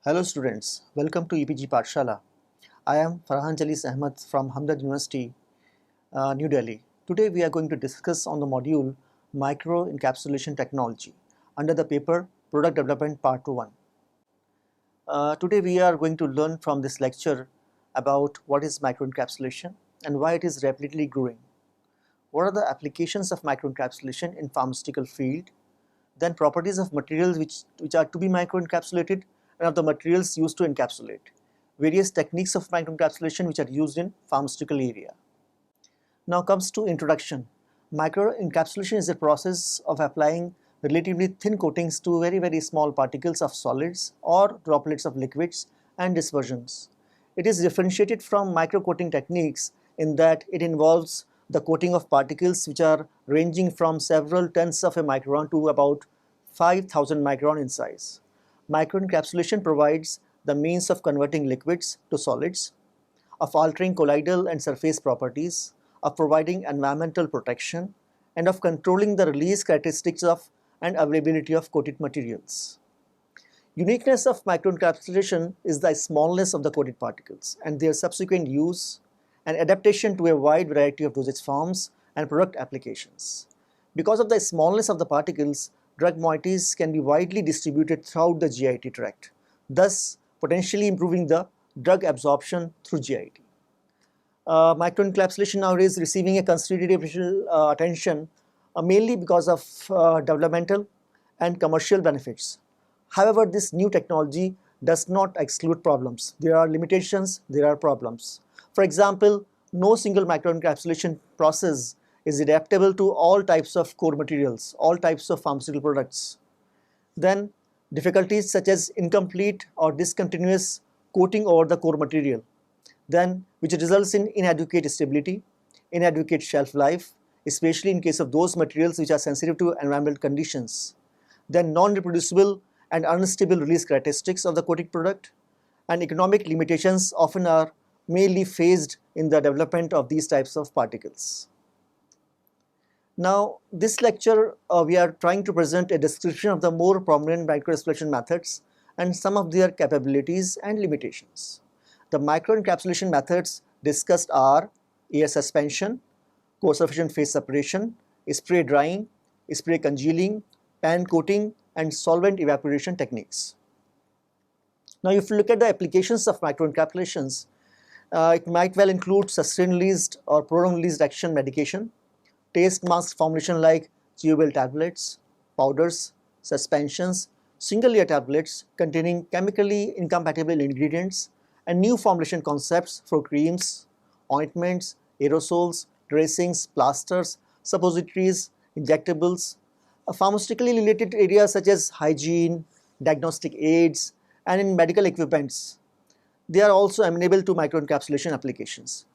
Hello students, welcome to EPG Pathshala. I am Farhan Jalis Ahmed from Hamdard University, New Delhi. Today we are going to discuss on the module Microencapsulation Technology under the paper Product Development Part 1. Today we are going to learn from this lecture about what is microencapsulation and why it is rapidly growing. What are the applications of microencapsulation in pharmaceutical field, then properties of materials which are to be microencapsulated and of the materials used to encapsulate, various techniques of microencapsulation which are used in pharmaceutical area. Now comes to introduction. Microencapsulation is a process of applying relatively thin coatings to very small particles of solids or droplets of liquids and dispersions. It is differentiated from microcoating techniques in that it involves the coating of particles which are ranging from several tenths of a micron to about 5,000 micron in size. Microencapsulation provides the means of converting liquids to solids, of altering colloidal and surface properties, of providing environmental protection, and of controlling the release characteristics of and availability of coated materials. Uniqueness of microencapsulation is the smallness of the coated particles and their subsequent use and adaptation to a wide variety of dosage forms and product applications. Because of the smallness of the particles, drug moieties can be widely distributed throughout the GIT tract, thus potentially improving the drug absorption through GIT. Microencapsulation nowadays is receiving a considerable attention mainly because of developmental and commercial benefits. However, this new technology does not exclude problems. There are limitations, there are problems. For example, no single microencapsulation process is adaptable to all types of core materials, all types of pharmaceutical products. Then difficulties such as incomplete or discontinuous coating over the core material, then which results in inadequate stability, inadequate shelf life, especially in case of those materials which are sensitive to environmental conditions. Then non-reproducible and unstable release characteristics of the coated product, and economic limitations often are mainly faced in the development of these types of particles. Now, this lecture we are trying to present a description of the more prominent microencapsulation methods and some of their capabilities and limitations. The microencapsulation methods discussed are air suspension, co-sufficient phase separation, spray drying, spray congealing, pan coating, and solvent evaporation techniques. Now, if you look at the applications of microencapsulations, it might well include sustained released or prolonged released action medication, taste mask formulation like chewable tablets, powders, suspensions, single layer tablets containing chemically incompatible ingredients, and new formulation concepts for creams, ointments, aerosols, dressings, plasters, suppositories, injectables, pharmaceutically related areas such as hygiene, diagnostic aids, and in medical equipments. They are also amenable to microencapsulation applications.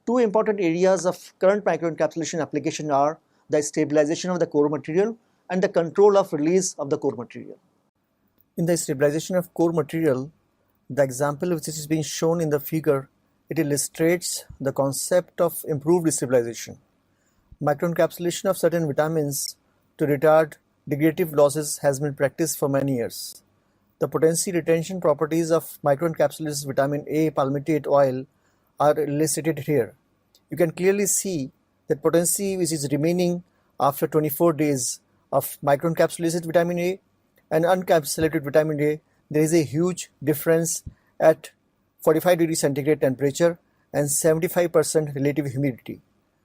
Two important areas of current microencapsulation application are the stabilization of the core material and the control of release of the core material. In the stabilization of core material, the example which is being shown in the figure, it illustrates the concept of improved stabilization. Microencapsulation of certain vitamins to retard degradative losses has been practiced for many years. The potency retention properties of microencapsulated vitamin A palmitate oil are illustrated here. You can clearly see that potency which is remaining after 24 days of microencapsulated vitamin A and uncapsulated vitamin A. There is a huge difference at 45 degrees centigrade temperature and 75% relative humidity.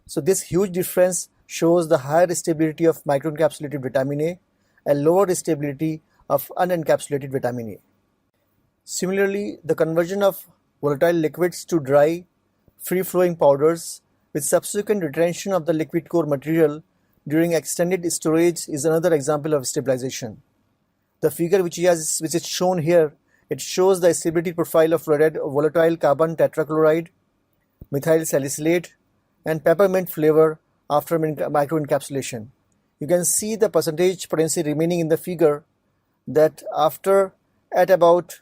So this huge difference shows the higher stability of microencapsulated vitamin A and lower stability of unencapsulated vitamin A. Similarly, the conversion of volatile liquids to dry, free-flowing powders with subsequent retention of the liquid core material during extended storage is another example of stabilization. The figure which is shown here, it shows the stability profile of volatile carbon tetrachloride, methyl salicylate, and peppermint flavor after microencapsulation. You can see the percentage potency remaining in the figure that at about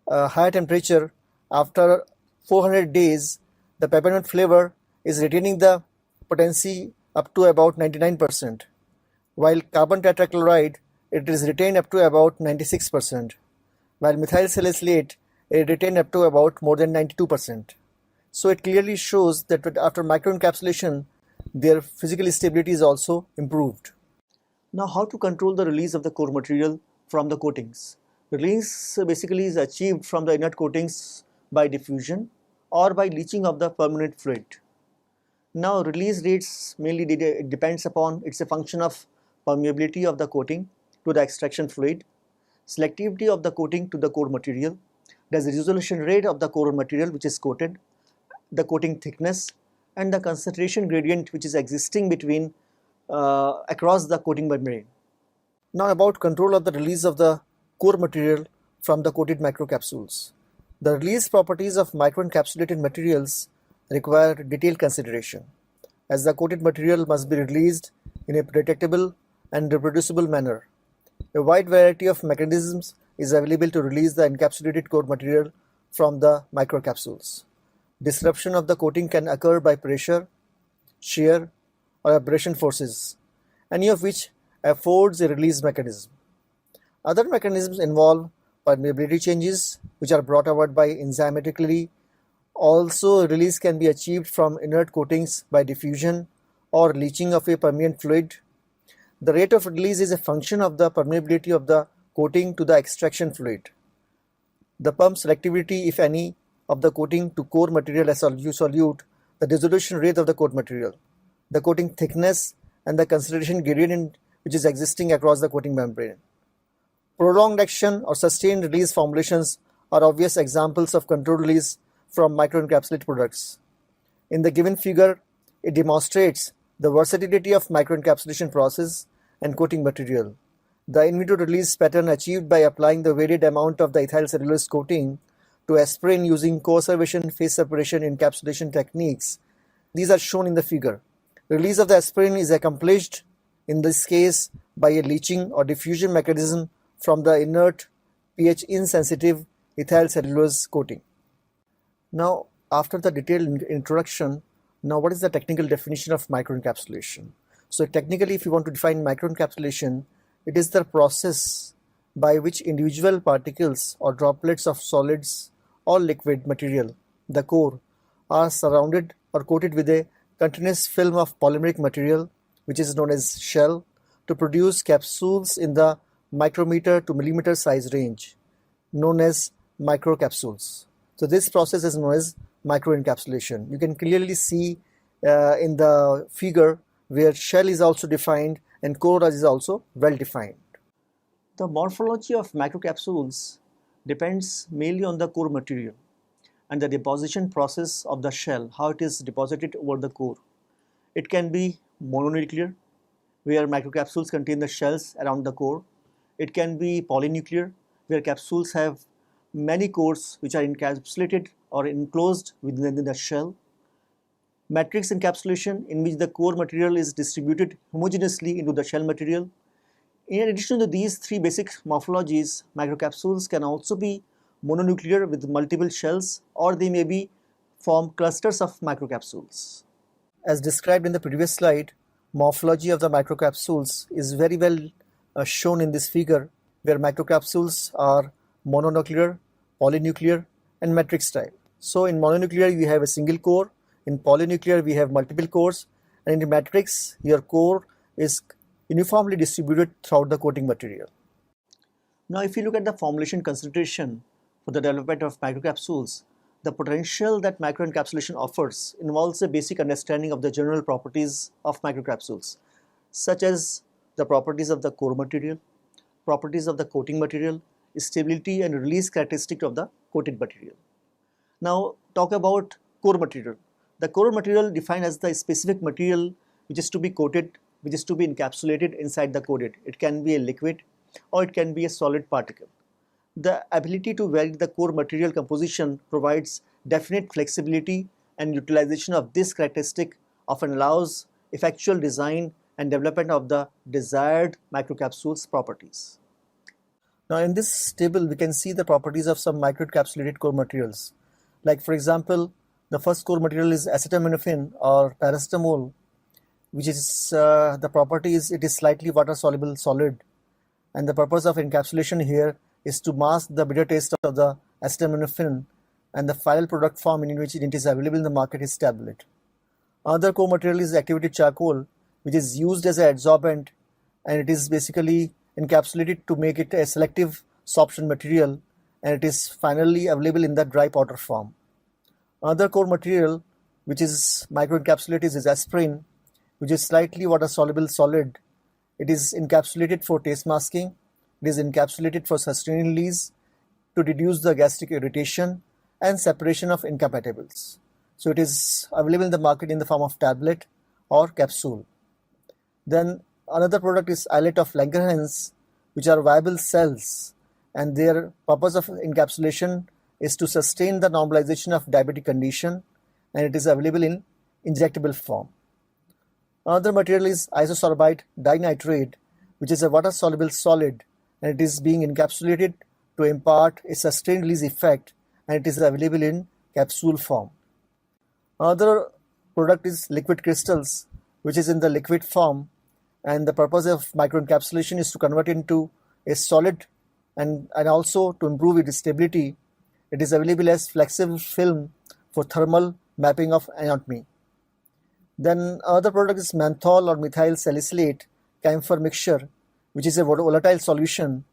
high temperature, after 400 days, the peppermint flavor is retaining the potency up to about 99%, while carbon tetrachloride it is retained up to about 96%. while methyl salicylate it retained up to about more than 92%. So it clearly shows that after microencapsulation, their physical stability is also improved. Now, how to control the release of the core material from the coatings? Release basically is achieved from the inert coatings by diffusion or by leaching of the permanent fluid. Now, release rates mainly depends upon, it's a function of permeability of the coating to the extraction fluid, selectivity of the coating to the core material, the resolution rate of the core material which is coated, the coating thickness, and the concentration gradient which is existing between across the coating membrane. Now about control of the release of the core material from the coated microcapsules. The release properties of microencapsulated materials require detailed consideration, as the coated material must be released in a predictable and reproducible manner. A wide variety of mechanisms is available to release the encapsulated core material from the microcapsules. Disruption of the coating can occur by pressure, shear, or abrasion forces, any of which affords a release mechanism. Other mechanisms involve permeability changes, which are brought about by enzymatically. Also, release can be achieved from inert coatings by diffusion or leaching of a permeant fluid. The rate of release is a function of the permeability of the coating to the extraction fluid. The pump selectivity, if any, of the coating to core material as solute, the dissolution rate of the core material, the coating thickness, and the concentration gradient which is existing across the coating membrane. Prolonged action or sustained release formulations are obvious examples of controlled release from microencapsulated products. In the given figure, it demonstrates the versatility of microencapsulation process and coating material. The in vitro release pattern achieved by applying the varied amount of the ethyl cellulose coating to aspirin using co-servation phase separation encapsulation techniques. These are shown in the figure. Release of the aspirin is accomplished in this case by a leaching or diffusion mechanism from the inert pH insensitive ethyl cellulose coating. Now, after the detailed introduction, now what is the technical definition of microencapsulation? So technically, if you want to define microencapsulation, it is the process by which individual particles or droplets of solids or liquid material, the core, are surrounded or coated with a continuous film of polymeric material, which is known as shell, to produce capsules in the micrometer to millimeter size range, known as microcapsules. So this process is known as microencapsulation. You can clearly see in the figure where shell is also defined and core is also well defined. The morphology of microcapsules depends mainly on the core material and the deposition process of the shell, how it is deposited over the core. It can be mononuclear, where microcapsules contain the shells around the core. It can be polynuclear, where capsules have many cores which are encapsulated or enclosed within the shell. Matrix encapsulation, in which the core material is distributed homogeneously into the shell material. In addition to these three basic morphologies, microcapsules can also be mononuclear with multiple shells, or they may form clusters of microcapsules. As described in the previous slide, morphology of the microcapsules is very well shown in this figure, where microcapsules are mononuclear, polynuclear, and matrix type. So in mononuclear you have a single core, in polynuclear we have multiple cores, and in matrix your core is uniformly distributed throughout the coating material. Now if you look at the formulation concentration for the development of microcapsules, the potential that microencapsulation offers involves a basic understanding of the general properties of microcapsules, such as the properties of the core material, properties of the coating material, stability and release characteristic of the coated material. Now talk about core material. The core material defined as the specific material which is to be coated, which is to be encapsulated inside the coated. It can be a liquid or it can be a solid particle. The ability to vary the core material composition provides definite flexibility, and utilization of this characteristic often allows effectual design and development of the desired microcapsules properties. Now in this table we can see the properties of some microencapsulated core materials. Like for example, the first core material is acetaminophen or paracetamol, which is the property is it is slightly water soluble solid, and the purpose of encapsulation here is to mask the bitter taste of the acetaminophen, and the final product form in which it is available in the market is tablet. Another core material is activated charcoal, which is used as an adsorbent, and it is basically encapsulated to make it a selective sorption material, and it is finally available in the dry powder form. Another core material which is microencapsulated is aspirin, which is slightly water-soluble solid. It is encapsulated for taste masking. It is encapsulated for sustained release to reduce the gastric irritation and separation of incompatibles. So it is available in the market in the form of tablet or capsule. Then another product is islet of Langerhans, which are viable cells, and their purpose of encapsulation is to sustain the normalization of diabetic condition, and it is available in injectable form. Another material is isosorbide dinitrate, which is a water-soluble solid, and it is being encapsulated to impart a sustained release effect, and it is available in capsule form. Another product is liquid crystals, which is in the liquid form, and the purpose of microencapsulation is to convert into a solid and also to improve its stability. It is available as flexible film for thermal mapping of anatomy. Then another product is menthol or methyl salicylate camphor mixture, which is a volatile solution,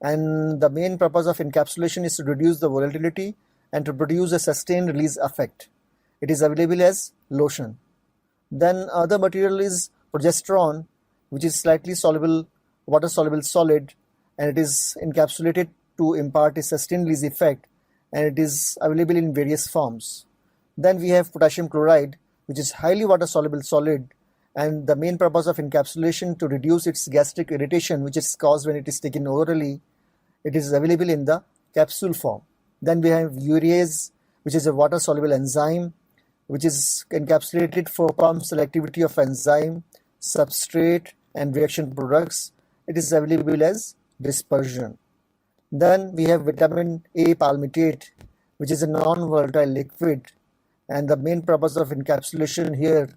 and the main purpose of encapsulation is to reduce the volatility and to produce a sustained release effect. It is available as lotion. Then other material is progesterone, which is slightly soluble, water-soluble solid, and it is encapsulated to impart a sustained release effect, and it is available in various forms. Then we have potassium chloride, which is highly water-soluble solid, and the main purpose of encapsulation to reduce its gastric irritation, which is caused when it is taken orally. It is available in the capsule form. Then we have urease, which is a water-soluble enzyme, which is encapsulated for pump selectivity of enzyme, substrate, and reaction products. It is available as dispersion. Then we have vitamin A palmitate, which is a non-volatile liquid, and the main purpose of encapsulation here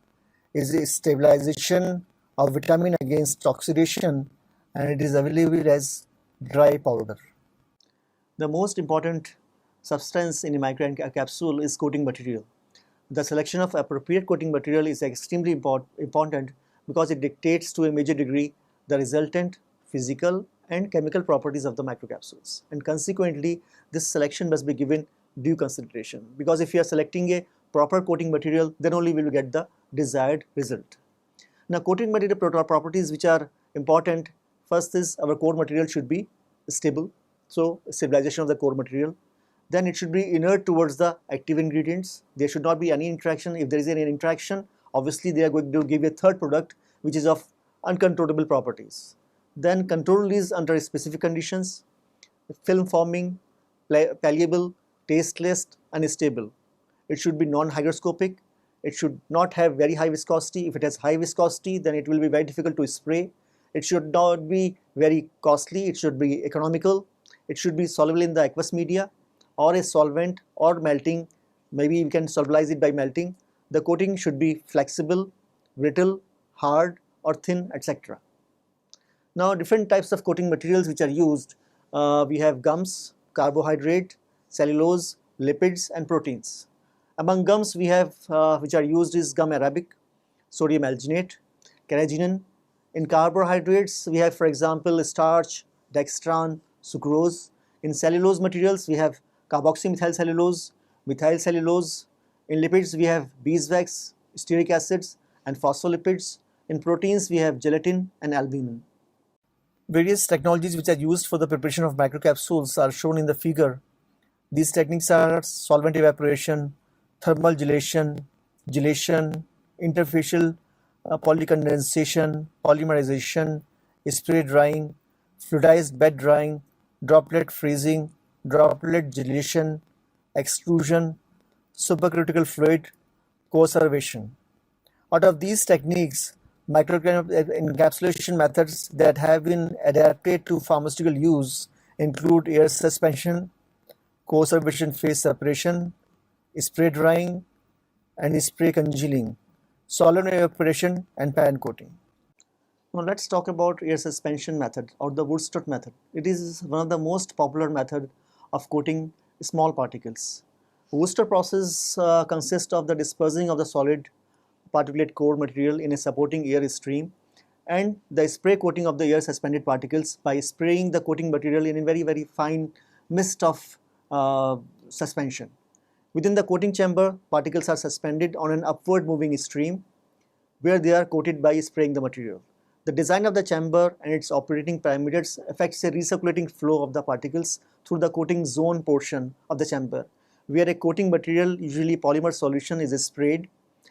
is a stabilization of vitamin against oxidation, and it is available as dry powder. The most important substance in a microcapsule is coating material. The selection of appropriate coating material is extremely important because it dictates to a major degree the resultant physical and chemical properties of the microcapsules, and consequently this selection must be given due consideration, because if you are selecting a proper coating material, then only we will get the desired result. Now, coating material properties which are important, first is our core material should be stable, so stabilization of the core material. Then it should be inert towards the active ingredients. There should not be any interaction. If there is any interaction, obviously they are going to give a third product which is of uncontrollable properties. Then control release under specific conditions, film forming, palpable, tasteless, unstable. It should be non-hygroscopic. It should not have very high viscosity. If it has high viscosity, then it will be very difficult to spray. It should not be very costly. It should be economical. It should be soluble in the aqueous media or a solvent or melting. Maybe you can solubilize it by melting. The coating should be flexible, brittle, hard or thin, etc. Now, different types of coating materials which are used. We have gums, carbohydrate, cellulose, lipids and proteins. Among gums we have which are used is gum arabic, sodium alginate, carrageenan. In carbohydrates we have, for example, starch, dextran, sucrose. In cellulose materials we have carboxymethyl cellulose, methyl cellulose. In lipids we have beeswax, stearic acids and phospholipids. In proteins we have gelatin and albumin. Various technologies which are used for the preparation of microcapsules are shown in the figure. These techniques are solvent evaporation, thermal gelation, interfacial polycondensation, polymerization, spray drying, fluidized bed drying, droplet freezing, droplet gelation, extrusion, supercritical fluid, conservation. Out of these techniques, microencapsulation methods that have been adapted to pharmaceutical use include air suspension, conservation phase separation, spray drying and spray congealing, solvent evaporation and pan coating. Now let's talk about air suspension method or the Woodstock method. It is one of the most popular method of coating small particles. Woodstock process consists of the dispersing of the solid particulate core material in a supporting air stream and the spray coating of the air suspended particles by spraying the coating material in a very fine mist of suspension. Within the coating chamber, particles are suspended on an upward moving stream where they are coated by spraying the material. The design of the chamber and its operating parameters affects a recirculating flow of the particles through the coating zone portion of the chamber, where a coating material, usually polymer solution, is sprayed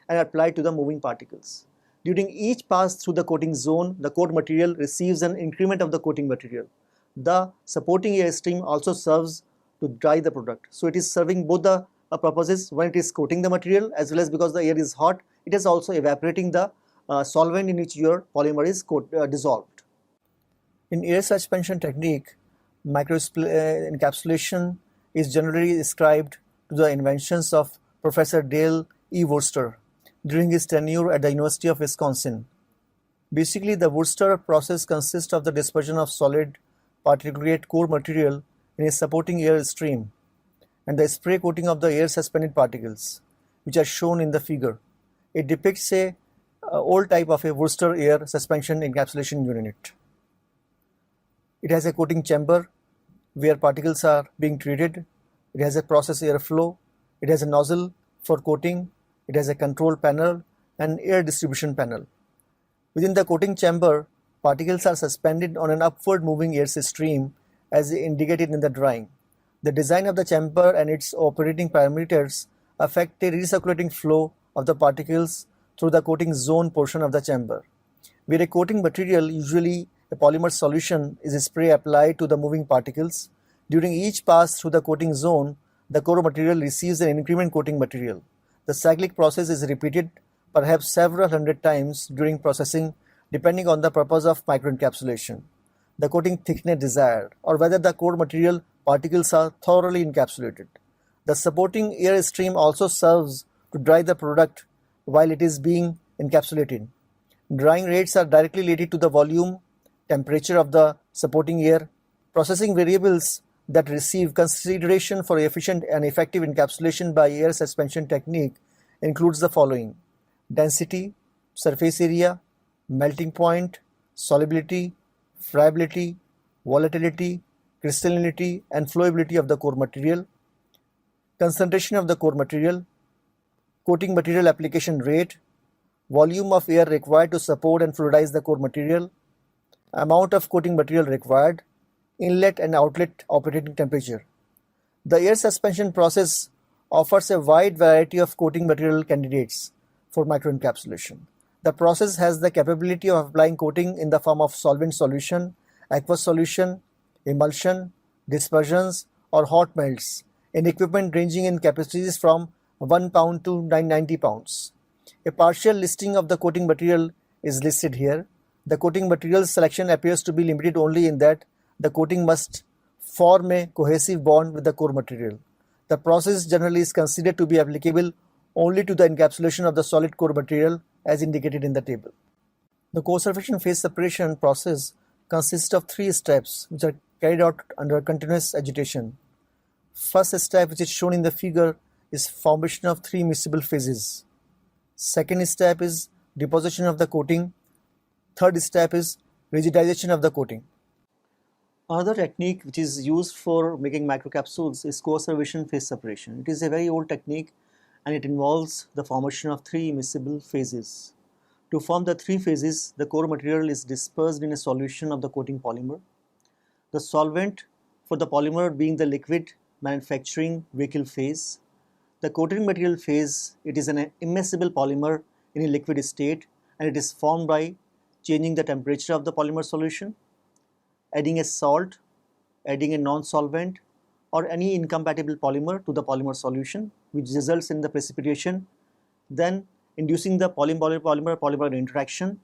and applied to the moving particles. During each pass through the coating zone, the coat material receives an increment of the coating material. The supporting air stream also serves to dry the product. So it is serving both the purposes when it is coating the material as well as because the air is hot, it is also evaporating the solvent in which your polymer is dissolved. In air suspension technique, microencapsulation is generally ascribed to the inventions of Professor Dale E. Worcester during his tenure at the University of Wisconsin. Basically, the Worcester process consists of the dispersion of solid particulate core material in a supporting air stream and the spray coating of the air suspended particles, which are shown in the figure. It depicts a old type of a Worcester air suspension encapsulation unit. It has a coating chamber where particles are being treated. It has a process airflow. It has a nozzle for coating. It has a control panel and air distribution panel. Within the coating chamber, particles are suspended on an upward moving air stream as indicated in the drawing. The design of the chamber and its operating parameters affect a recirculating flow of the particles through the coating zone portion of the chamber, where a coating material, usually a polymer solution, is spray applied to the moving particles. During each pass through the coating zone, the core material receives an increment coating material. The cyclic process is repeated perhaps several hundred times during processing depending on the purpose of microencapsulation, the coating thickness desired, or whether the core material particles are thoroughly encapsulated. The supporting air stream also serves to dry the product while it is being encapsulated. Drying rates are directly related to the volume, temperature of the supporting air. Processing variables that receive consideration for efficient and effective encapsulation by air suspension technique includes the following: density, surface area, melting point, solubility, friability, volatility, crystallinity, and flowability of the core material, concentration of the core material, coating material application rate, volume of air required to support and fluidize the core material, amount of coating material required, inlet and outlet operating temperature. The air suspension process offers a wide variety of coating material candidates for microencapsulation. The process has the capability of applying coating in the form of solvent solution, aqueous solution, emulsion, dispersions, or hot melts in equipment ranging in capacities from 1 pound to 990 pounds. A partial listing of the coating material is listed here. The coating material selection appears to be limited only in that the coating must form a cohesive bond with the core material. The process generally is considered to be applicable only to the encapsulation of the solid core material as indicated in the table. The co-surfactant phase separation process consists of 3 steps which are carried out under continuous agitation. First step, which is shown in the figure, is formation of 3 miscible phases. Second step is deposition of the coating. Third step is rigidization of the coating. Another technique which is used for making microcapsules is co-servation phase separation. It is a very old technique and it involves the formation of 3 miscible phases. To form the 3 phases, the core material is dispersed in a solution of the coating polymer. The solvent for the polymer being the liquid manufacturing vehicle phase. The coating material phase, it is an immiscible polymer in a liquid state and it is formed by changing the temperature of the polymer solution, adding a salt, adding a non-solvent or any incompatible polymer to the polymer solution, which results in the precipitation, then inducing the polymer interaction.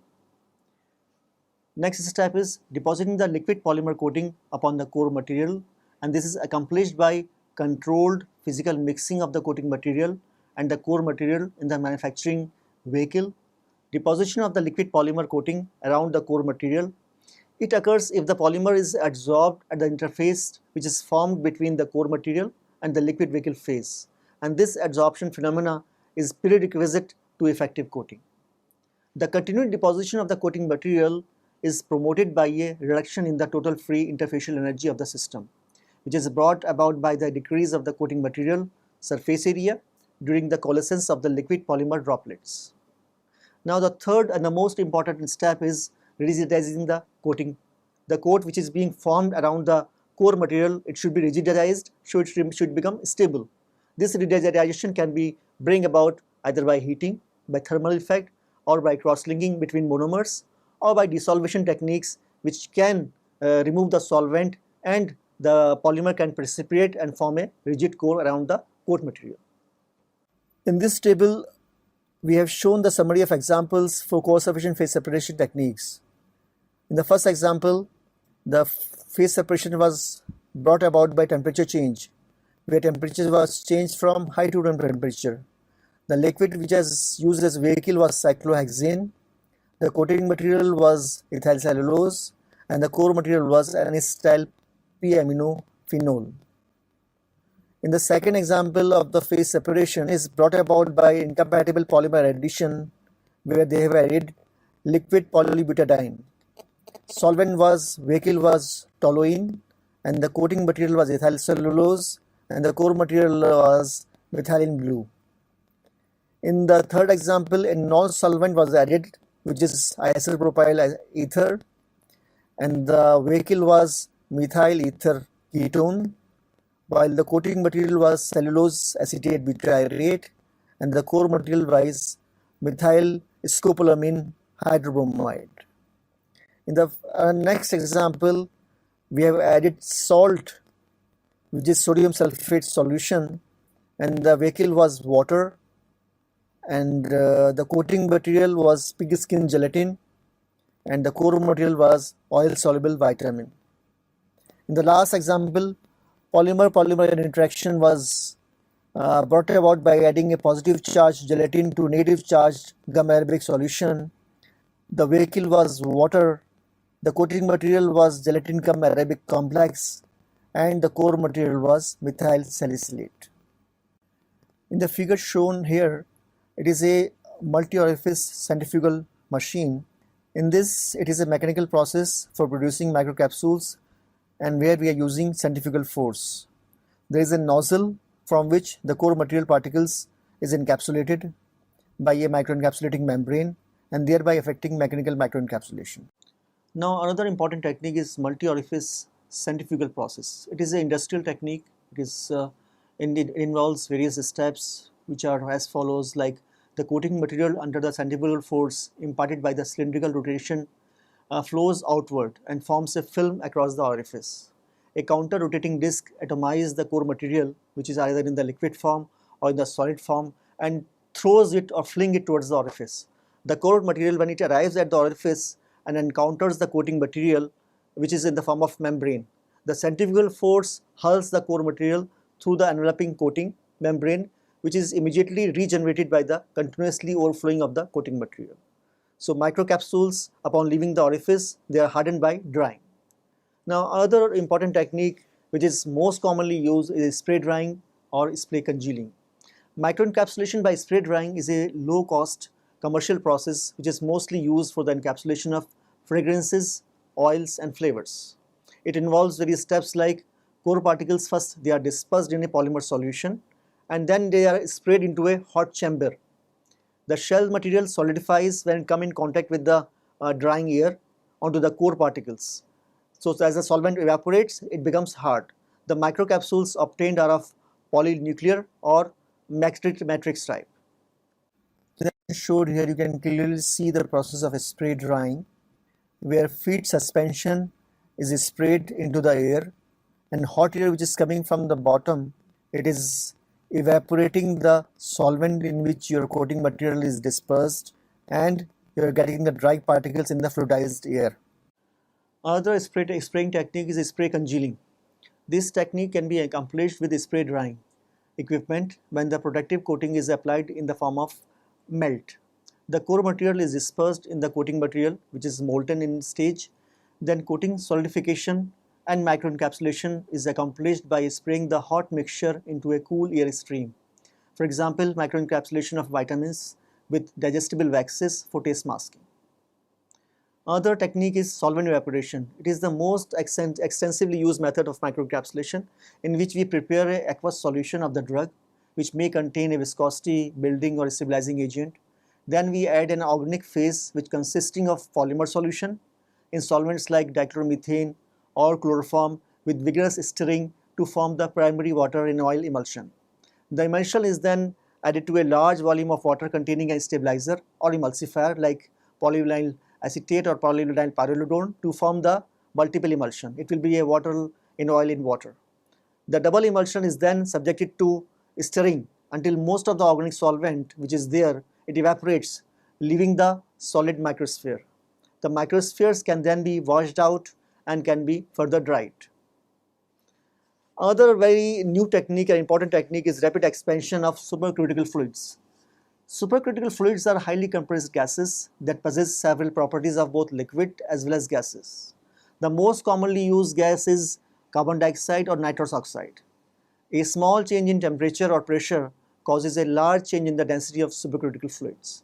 Next step is depositing the liquid polymer coating upon the core material, and this is accomplished by controlled physical mixing of the coating material and the core material in the manufacturing vehicle. deposition of the liquid polymer coating around the core material. It occurs if the polymer is adsorbed at the interface which is formed between the core material and the liquid vehicle phase, and this adsorption phenomena is prerequisite to effective coating. The continued deposition of the coating material is promoted by a reduction in the total free interfacial energy of the system, which is brought about by the decrease of the coating material surface area during the coalescence of the liquid polymer droplets. Now the third and the most important step is rigidizing the coating. The coat which is being formed around the core material, it should be rigidized, so it should become stable. This rigidization can be bring about either by heating, by thermal effect, or by cross-linking between monomers, or by desolvation techniques which can remove the solvent, and the polymer can precipitate and form a rigid core around the coat material. In this table, we have shown the summary of examples for cost-efficient phase separation techniques. In the first example, the phase separation was brought about by temperature change, where temperature was changed from high to room temperature. The liquid which was used as vehicle was cyclohexane, the coating material was ethyl cellulose, and the core material was N-acetyl p-amino phenol. In the second example of the phase separation is brought about by incompatible polymer addition, where they have added liquid polybutadiene. Vehicle was toluene, and the coating material was ethyl cellulose, and the core material was methylene blue. In the third example, a non-solvent was added, which is isopropyl ether, and the vehicle was methyl ether ketone, while the coating material was cellulose acetate butyrate, and the core material was methyl scopolamine hydrobromide. In the next example, we have added salt, which is sodium sulfate solution, and the vehicle was water, and the coating material was pigskin gelatin, and the core material was oil soluble vitamin. In the last example, polymer interaction was brought about by adding a positive charged gelatin to negative charged gum arabic solution. The vehicle was water, the coating material was gelatin gum arabic complex, and the core material was methyl salicylate. In the figure shown here, it is a multi-orifice centrifugal machine. In this, it is a mechanical process for producing microcapsules, and where we are using centrifugal force. There is a nozzle from which the core material particles is encapsulated by a microencapsulating membrane, and thereby affecting mechanical microencapsulation. Now another important technique is multi-orifice centrifugal process. It is an industrial technique. It involves various steps which are as follows, like the coating material under the centrifugal force imparted by the cylindrical rotation flows outward and forms a film across the orifice. A counter-rotating disc atomizes the core material, which is either in the liquid form or in the solid form, and throws it or fling it towards the orifice. The core material, when it arrives at the orifice and encounters the coating material, which is in the form of membrane, the centrifugal force hurls the core material through the enveloping coating membrane, which is immediately regenerated by the continuously overflowing of the coating material. So microcapsules, upon leaving the orifice, they are hardened by drying. Now another important technique which is most commonly used is spray drying or spray congealing. Microencapsulation by spray drying is a low-cost commercial process which is mostly used for the encapsulation of fragrances, oils, and flavors. It involves various steps like core particles. First, they are dispersed in a polymer solution, and then they are sprayed into a hot chamber. The shell material solidifies when it comes in contact with the drying air onto the core particles. So as the solvent evaporates, it becomes hard. The microcapsules obtained are of polynuclear or matrix type. As showed here, you can clearly see the process of spray drying, where feed suspension is sprayed into the air, and hot air which is coming from the bottom, it is evaporating the solvent in which your coating material is dispersed, and you are getting the dry particles in the fluidized air. Another spraying technique is spray congealing. This technique can be accomplished with spray drying equipment when the protective coating is applied in the form of melt. The core material is dispersed in the coating material, which is molten in stage. Then coating solidification and microencapsulation is accomplished by spraying the hot mixture into a cool air stream. For example, microencapsulation of vitamins with digestible waxes for taste masking. Another technique is solvent evaporation. It is the most extensively used method of microencapsulation, in which we prepare an aqueous solution of the drug, which may contain a viscosity, building or stabilizing agent. Then we add an organic phase, which consisting of polymer solution in solvents like dichloromethane or chloroform, with vigorous stirring to form the primary water in oil emulsion. The emulsion is then added to a large volume of water containing a stabilizer or emulsifier like polyvinyl acetate or polyvinyl pyrrolidone to form the multiple emulsion. It will be a water in oil in water. The double emulsion is then subjected to stirring until most of the organic solvent which is there, it evaporates, leaving the solid microsphere. The microspheres can then be washed out and can be further dried. Another very new technique and important technique is rapid expansion of supercritical fluids. Supercritical fluids are highly compressed gases that possess several properties of both liquid as well as gases. The most commonly used gas is carbon dioxide or nitrous oxide. A small change in temperature or pressure causes a large change in the density of supercritical fluids.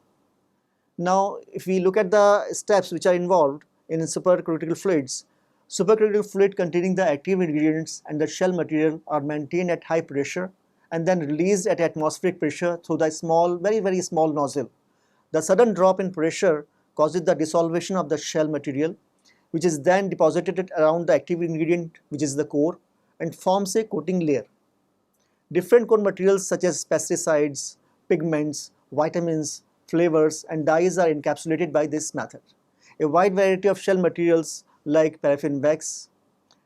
Now, if we look at the steps which are involved in supercritical fluids, supercritical fluid containing the active ingredients and the shell material are maintained at high pressure and then released at atmospheric pressure through the small, very small nozzle. The sudden drop in pressure causes the dissolution of the shell material, which is then deposited around the active ingredient, which is the core, and forms a coating layer. Different core materials such as pesticides, pigments, vitamins, flavors, and dyes are encapsulated by this method. A wide variety of shell materials like paraffin wax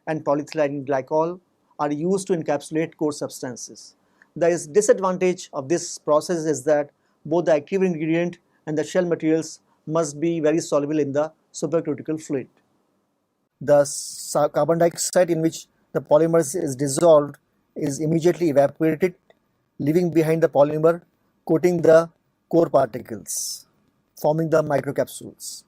and polyethylene glycol are used to encapsulate core substances. The disadvantage of this process is that both the active ingredient and the shell materials must be very soluble in the supercritical fluid. The carbon dioxide in which the polymer is dissolved is immediately evaporated, leaving behind the polymer coating the core particles, forming the microcapsules.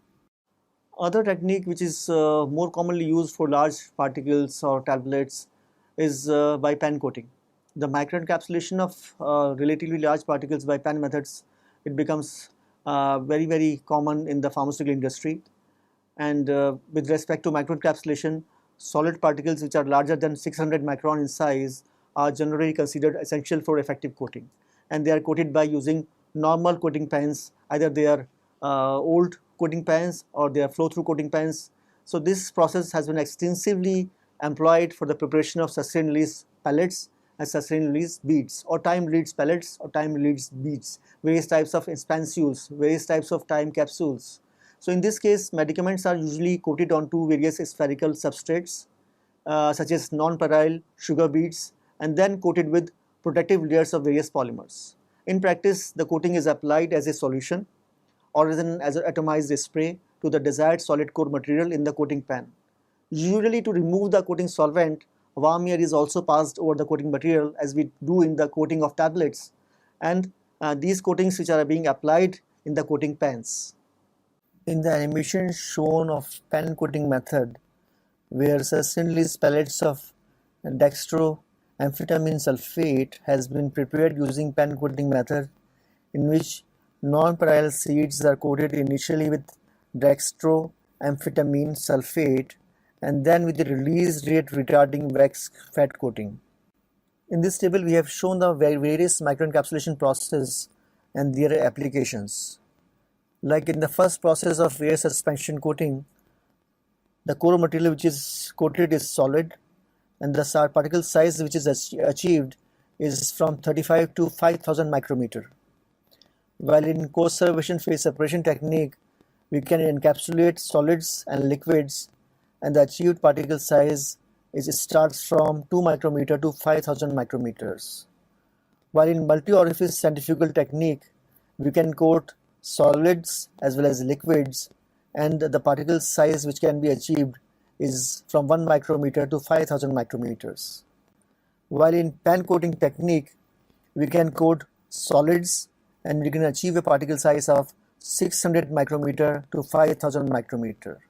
Other technique which is more commonly used for large particles or tablets is by pen coating. The microencapsulation of relatively large particles by pen methods, it becomes very common in the pharmaceutical industry. And with respect to microencapsulation, solid particles which are larger than 600 micron in size are generally considered essential for effective coating, and they are coated by using normal coating pens, either they are old coating pens or they are flow-through coating pens. So this process has been extensively employed for the preparation of sustained release pellets and sustained release beads, or time release pellets or time release beads, various types of expansules, various types of time capsules. So in this case, medicaments are usually coated onto various spherical substrates such as non-pyryl sugar beads, and then coated with protective layers of various polymers. In practice, the coating is applied as a solution or as an atomized spray to the desired solid core material in the coating pen. Usually, to remove the coating solvent, warm air is also passed over the coating material, as we do in the coating of tablets, and these coatings which are being applied in the coating pens. In the animation shown of pen coating method, where sustained release pellets of dextroamphetamine sulfate has been prepared using pen coating method, in which non-pyryl seeds are coated initially with dextroamphetamine sulfate and then with the release rate retarding wax fat coating. In this table, we have shown the various microencapsulation process and their applications. Like in the first process of air suspension coating, the core material which is coated is solid, and the particle size which is achieved is from 35 to 5000 micrometer. While in conservation phase separation technique, we can encapsulate solids and liquids, and the achieved particle size starts from 2 micrometer to 5000 micrometers. While in multi-orifice centrifugal technique, we can coat solids as well as liquids, and the particle size which can be achieved is from 1 micrometer to 5000 micrometers. While in pen coating technique, we can coat solids and we can achieve a particle size of 600 micrometer to 5000 micrometer.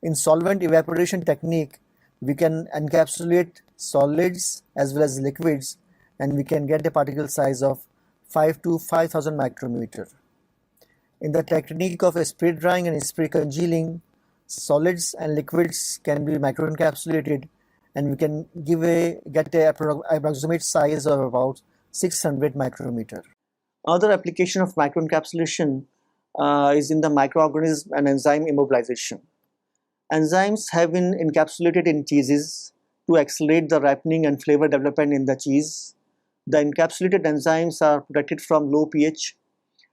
In solvent evaporation technique, we can encapsulate solids as well as liquids, and we can get a particle size of 5 to 5000 micrometer. In the technique of spray drying and spray congealing, solids and liquids can be microencapsulated, and we can get a approximate size of about 600 micrometer. Another application of microencapsulation is in the microorganism and enzyme immobilization. Enzymes have been encapsulated in cheeses to accelerate the ripening and flavor development in the cheese. The encapsulated enzymes are protected from low pH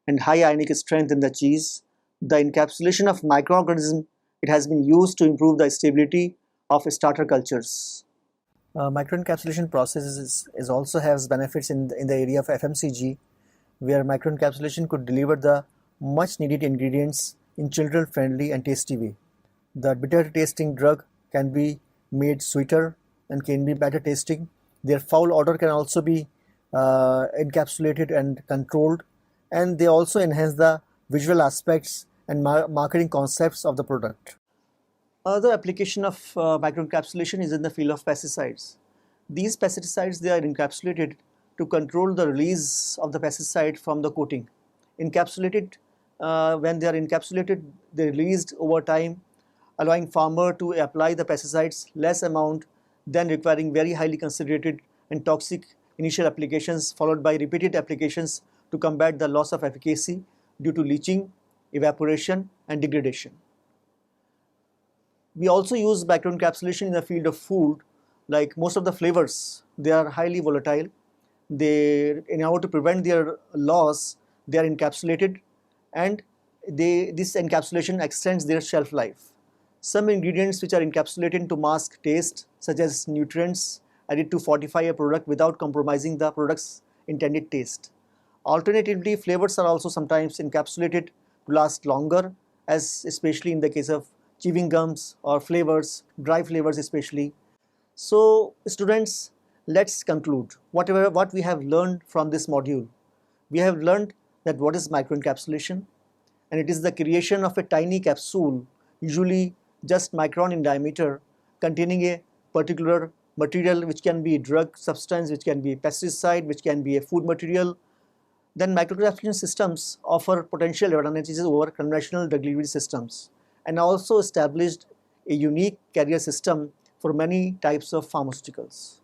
and high ionic strength in the cheese. The encapsulation of microorganism, it has been used to improve the stability of starter cultures. Microencapsulation process is also has benefits in the area of FMCG, where microencapsulation could deliver the much needed ingredients in children friendly and tasty way. The bitter tasting drug can be made sweeter and can be better tasting. Their foul odor can also be encapsulated and controlled, and they also enhance the visual aspects and marketing concepts of the product. Other application of microencapsulation is in the field of pesticides. These pesticides, they are encapsulated to control the release of the pesticide from the coating. When they are encapsulated, they are released over time, allowing farmer to apply the pesticides less amount than requiring very highly concentrated and toxic initial applications, followed by repeated applications to combat the loss of efficacy due to leaching, evaporation and degradation. We also use microencapsulation in the field of food. Like most of the flavors, they are highly volatile. In order to prevent their loss, they are encapsulated, and this encapsulation extends their shelf life. Some ingredients which are encapsulated to mask taste, such as nutrients, added to fortify a product without compromising the product's intended taste. Alternatively, flavors are also sometimes encapsulated to last longer, as especially in the case of chewing gums or flavors, dry flavors especially. So students, let's conclude what we have learned from this module. We have learned that what is microencapsulation, and it is the creation of a tiny capsule, usually just micron in diameter, containing a particular material, which can be drug substance, which can be pesticide, which can be a food material. Then microencapsulation systems offer potential advantages over conventional drug delivery systems, and also established a unique carrier system for many types of pharmaceuticals.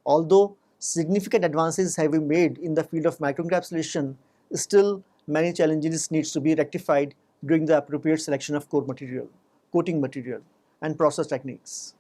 Although significant advances have been made in the field of microencapsulation, still many challenges needs to be rectified during the appropriate selection of core material, coating material and process techniques.